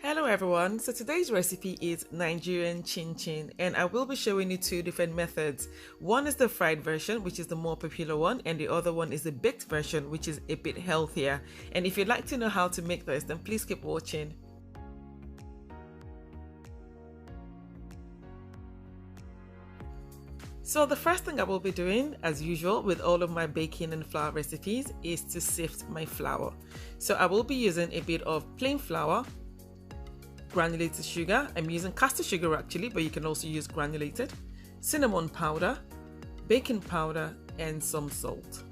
Hello everyone, so today's recipe is Nigerian chin chin and I will be showing you two different methods. One is the fried version, which is the more popular one, and the other one is the baked version, which is a bit healthier. And if you'd like to know how to make this, then please keep watching. So the first thing I will be doing, as usual with all of my baking and flour recipes, is to sift my flour. So I will be using a bit of plain flour, granulated sugar. I'm using caster sugar actually, but you can also use granulated, cinnamon powder, baking powder, and some salt.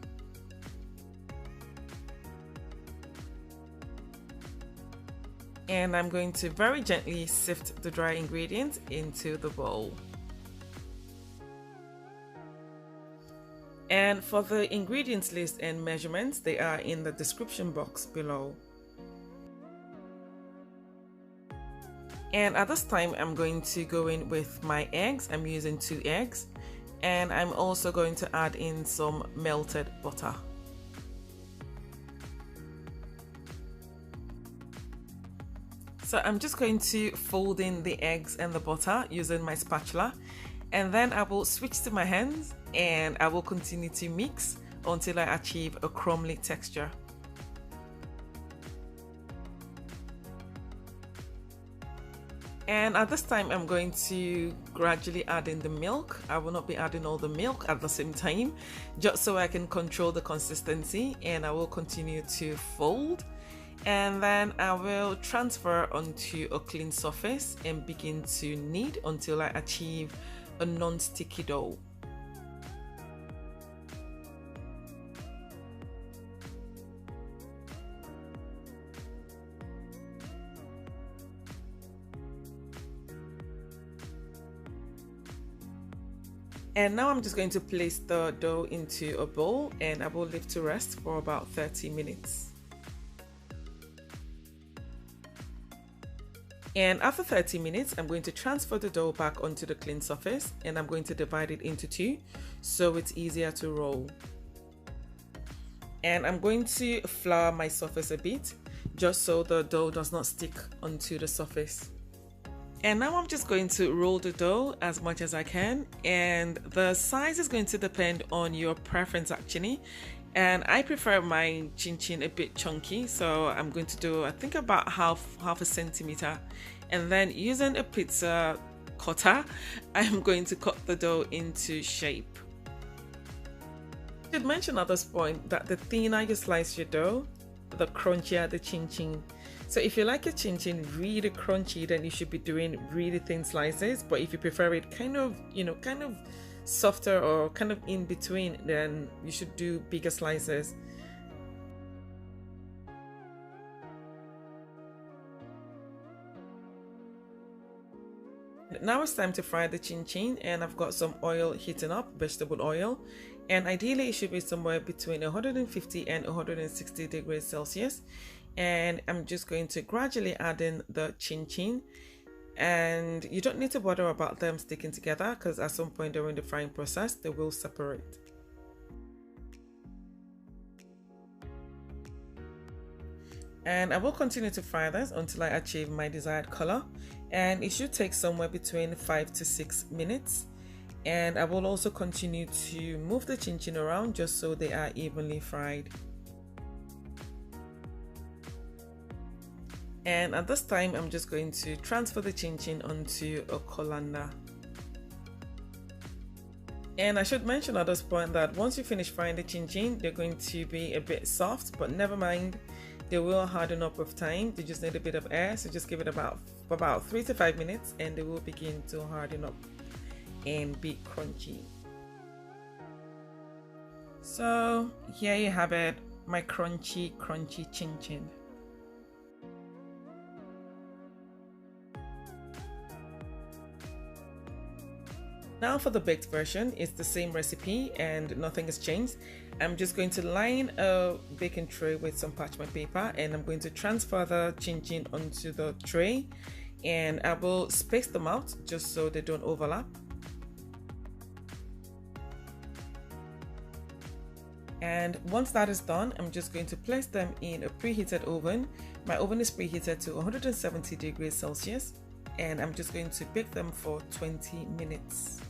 And I'm going to very gently sift the dry ingredients into the bowl. And for the ingredients list and measurements, they are in the description box below. And at this time, I'm going to go in with my eggs. I'm using 2 eggs. And I'm also going to add in some melted butter. So I'm just going to fold in the eggs and the butter using my spatula. And then I will switch to my hands and I will continue to mix until I achieve a crumbly texture. And at this time, I'm going to gradually add in the milk. I will not be adding all the milk at the same time, just so I can control the consistency, and I will continue to fold. And then I will transfer onto a clean surface and begin to knead until I achieve a non-sticky dough. And now I'm just going to place the dough into a bowl and I will leave to rest for about 30 minutes. And after 30 minutes, I'm going to transfer the dough back onto the clean surface and I'm going to divide it into 2 so it's easier to roll. And I'm going to flour my surface a bit just so the dough does not stick onto the surface. And now I'm just going to roll the dough as much as I can, and the size is going to depend on your preference actually. And I prefer my chin chin a bit chunky, so I'm going to do I think about half a centimeter, and then using a pizza cutter I'm going to cut the dough into shape. I should mention at this point that the thinner you slice your dough, the crunchier the chin chin. So if you like your chin chin really crunchy, then you should be doing really thin slices, but if you prefer it kind of softer or kind of in between, then you should do bigger slices. Now it's time to fry the chin chin, and I've got some oil heating up, vegetable oil, and ideally it should be somewhere between 150 and 160 degrees Celsius. And I'm just going to gradually add in the chin chin, and you don't need to bother about them sticking together because at some point during the frying process they will separate. And I will continue to fry this until I achieve my desired color, and it should take somewhere between 5 to 6 minutes. And I will also continue to move the chin chin around just so they are evenly fried. And at this time, I'm just going to transfer the chin chin onto a colander. And I should mention at this point that once you finish frying the chin chin, they're going to be a bit soft, but never mind, they will harden up with time. They just need a bit of air, so just give it about 3 to 5 minutes and they will begin to harden up and be crunchy. So here you have it, my crunchy chin chin. Now for the baked version, it's the same recipe and nothing has changed. I'm just going to line a baking tray with some parchment paper and I'm going to transfer the chin chin onto the tray, and I will space them out just so they don't overlap. And once that is done, I'm just going to place them in a preheated oven My oven is preheated to 170 degrees Celsius, and I'm just going to bake them for 20 minutes.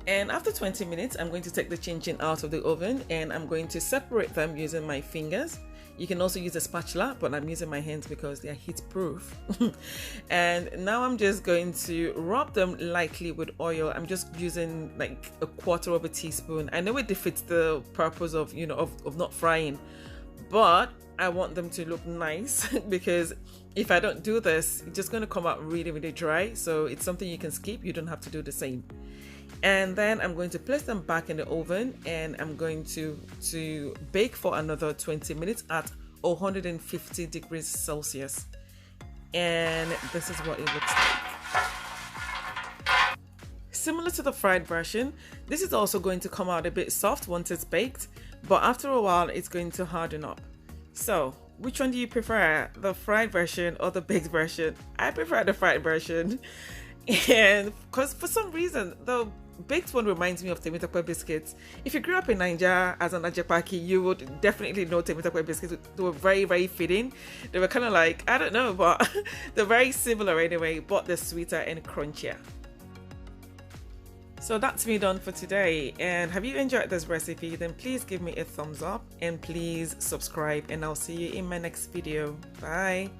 And after 20 minutes, I'm going to take the chin chin out of the oven and I'm going to separate them using my fingers. You can also use a spatula, but I'm using my hands because they are heat proof. And now I'm just going to rub them lightly with oil. I'm just using like a quarter of a teaspoon. I know it defeats the purpose of, of not frying, but I want them to look nice because if I don't do this, it's just going to come out really, really dry. So it's something you can skip. You don't have to do the same. And then I'm going to place them back in the oven and I'm going to bake for another 20 minutes at 150 degrees Celsius. And this is what it looks like. Similar to the fried version, this is also going to come out a bit soft once it's baked, but after a while it's going to harden up. So which one do you prefer, the fried version or the baked version? I prefer the fried version. And because for some reason the baked one reminds me of Temitope biscuits. If you grew up in Nigeria as an Ajapaki, you would definitely know Temitope biscuits. They were very, very fitting. They were kind of like, I don't know, but they're very similar anyway, but they're sweeter and crunchier. So that's me done for today. And have you enjoyed this recipe? Then please give me a thumbs up and please subscribe, and I'll see you in my next video. Bye.